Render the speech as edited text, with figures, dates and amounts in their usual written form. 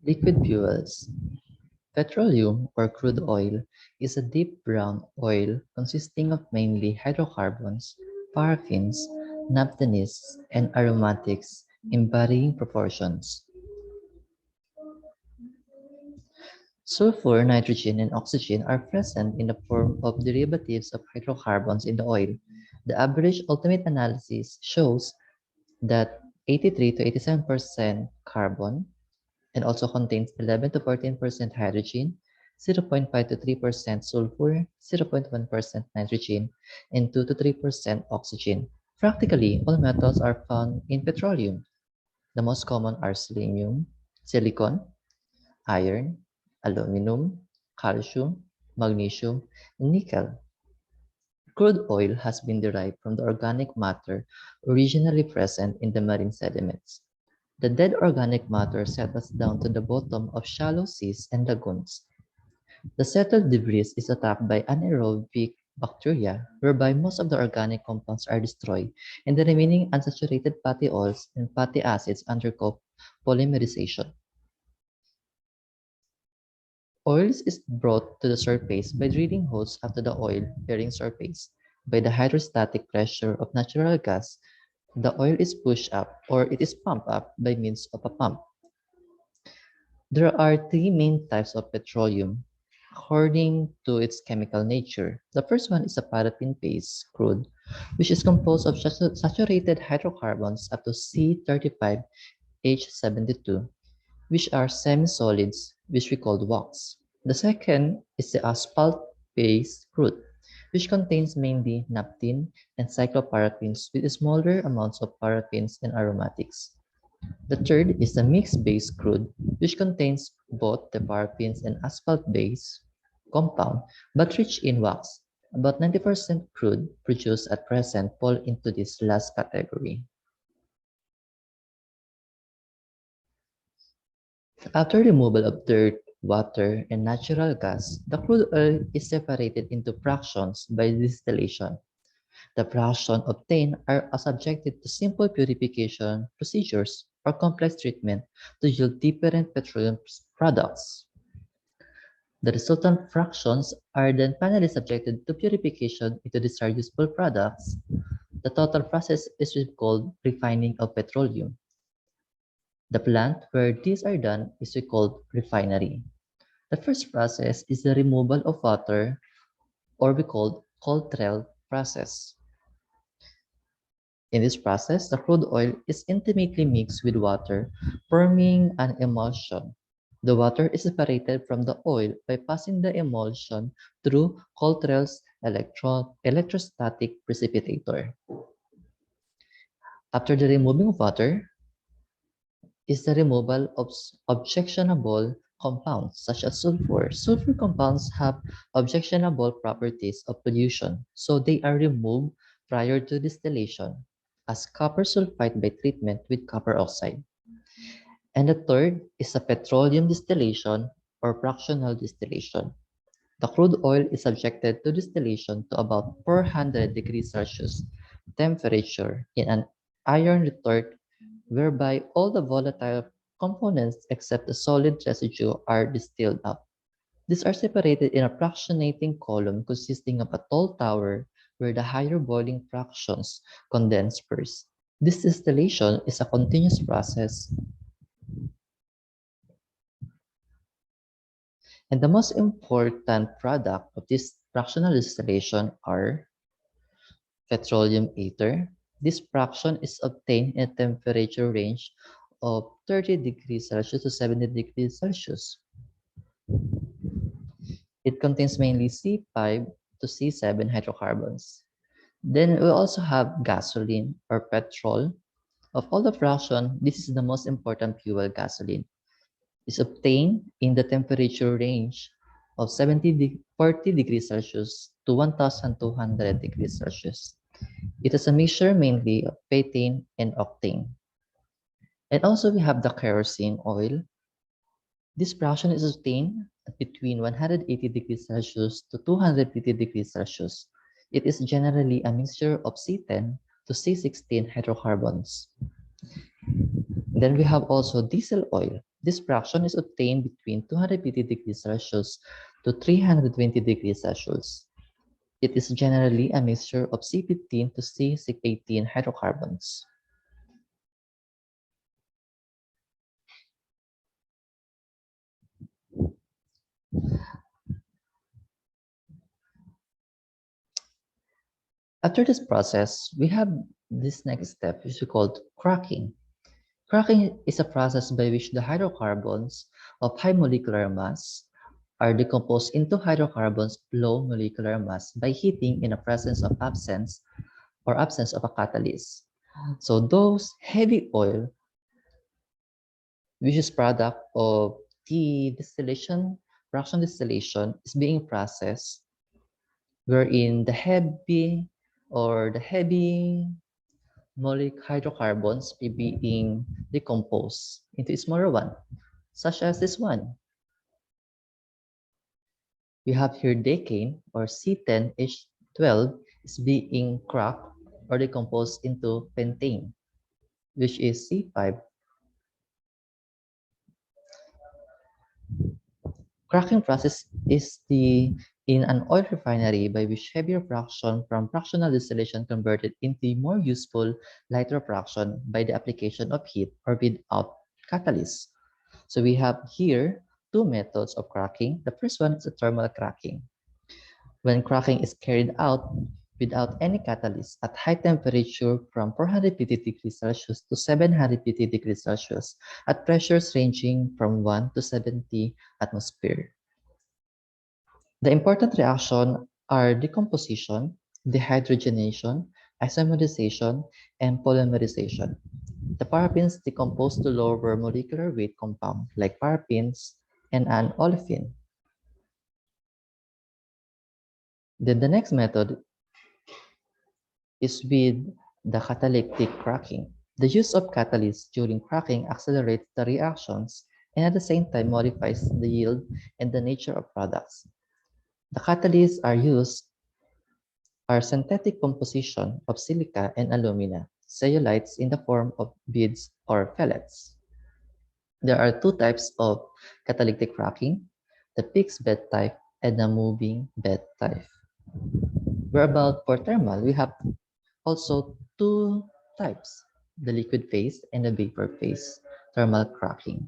Liquid fuels. Petroleum or crude oil is a deep brown oil consisting of mainly hydrocarbons, paraffins, naphthenists, and aromatics in varying proportions. Sulfur, nitrogen, and oxygen are present in the form of derivatives of hydrocarbons in the oil. The average ultimate analysis shows that 83 to 87% carbon and also contains 11 to 14% hydrogen, 0.5 to 3% sulfur, 0.1% nitrogen, and 2 to 3% oxygen. Practically, all metals are found in petroleum. The most common are selenium, silicon, iron, aluminum, calcium, magnesium, and nickel. Crude oil has been derived from the organic matter originally present in the marine sediments. The dead organic matter settles down to the bottom of shallow seas and lagoons. The settled debris is attacked by anaerobic bacteria, whereby most of the organic compounds are destroyed, and the remaining unsaturated fatty oils and fatty acids undergo polymerization. Oils is brought to the surface by drilling holes after the oil-bearing surface. By the hydrostatic pressure of natural gas, the oil is pushed up or it is pumped up by means of a pump. There are three main types of petroleum according to its chemical nature. The first one is a paraffin-based crude, which is composed of saturated hydrocarbons up to C35H72, which are semi-solids, which we call wax. The second is the asphalt-based crude, which contains mainly naphthalene and cycloparaffins with smaller amounts of paraffins and aromatics. The third is the mixed-base crude, which contains both the paraffins and asphalt-base compound, but rich in wax. About 90% crude produced at present fall into this last category. After removal of dirt, water, and natural gas, the crude oil is separated into fractions by distillation. The fractions obtained are subjected to simple purification procedures or complex treatment to yield different petroleum products. The resultant fractions are then finally subjected to purification into desired useful products. The total process is called refining of petroleum. The plant where these are done is called refinery. The first process is the removal of water, or we call Coltrell process. In this process, the crude oil is intimately mixed with water, forming an emulsion. The water is separated from the oil by passing the emulsion through Coltrell's electrostatic precipitator. After the removing of water is the removal of objectionable compounds such as sulfur. Sulfur compounds have objectionable properties of pollution, so they are removed prior to distillation as copper sulfide by treatment with copper oxide. And the third is a petroleum distillation or fractional distillation. The crude oil is subjected to distillation to about 400 degrees Celsius temperature in an iron retort whereby all the volatile components except the solid residue are distilled out. These are separated in a fractionating column consisting of a tall tower where the higher boiling fractions condense first. This distillation is a continuous process, and the most important product of this fractional distillation are petroleum ether. This fraction is obtained in a temperature range of 30 degrees Celsius to 70 degrees Celsius. It contains mainly C5 to C7 hydrocarbons. Then we also have gasoline or petrol. Of all the fraction, this is the most important fuel, gasoline. It's obtained in the temperature range of 40 degrees Celsius to 1200 degrees Celsius. It is a mixture mainly of butane and octane. And also we have the kerosene oil. This fraction is obtained at between 180 degrees Celsius to 250 degrees Celsius. It is generally a mixture of C10 to C16 hydrocarbons. Then we have also diesel oil. This fraction is obtained between 250 degrees Celsius to 320 degrees Celsius. It is generally a mixture of C15 to C18 hydrocarbons. After this process, we have this next step, which is called cracking. Cracking is a process by which the hydrocarbons of high molecular mass are decomposed into hydrocarbons of low molecular mass by heating in the presence of absence of a catalyst. So those heavy oil, which is product of the distillation, fraction distillation, is being processed wherein the heavy molecular hydrocarbons are being decomposed into a smaller one, such as this one. We have here decane or C10H12 is being cracked or decomposed into pentane, which is C5. Cracking process is in an oil refinery by which heavier fraction from fractional distillation converted into more useful lighter fraction by the application of heat or without catalyst. So we have here two methods of cracking. The first one is a thermal cracking. When cracking is carried out without any catalyst at high temperature from 450 degrees Celsius to 750 degrees Celsius at pressures ranging from 1 to 70 atmosphere. The important reactions are decomposition, dehydrogenation, isomerization, and polymerization. The paraffins decompose to lower molecular weight compound like paraffins and an olefin. Then the next method is with the catalytic cracking. The use of catalysts during cracking accelerates the reactions and at the same time modifies the yield and the nature of products. The catalysts are synthetic composition of silica and alumina, cellulites in the form of beads or pellets. There are two types of catalytic cracking, the fixed bed type and the moving bed type. Whereabout for thermal, we have also two types, the liquid phase and the vapor phase thermal cracking.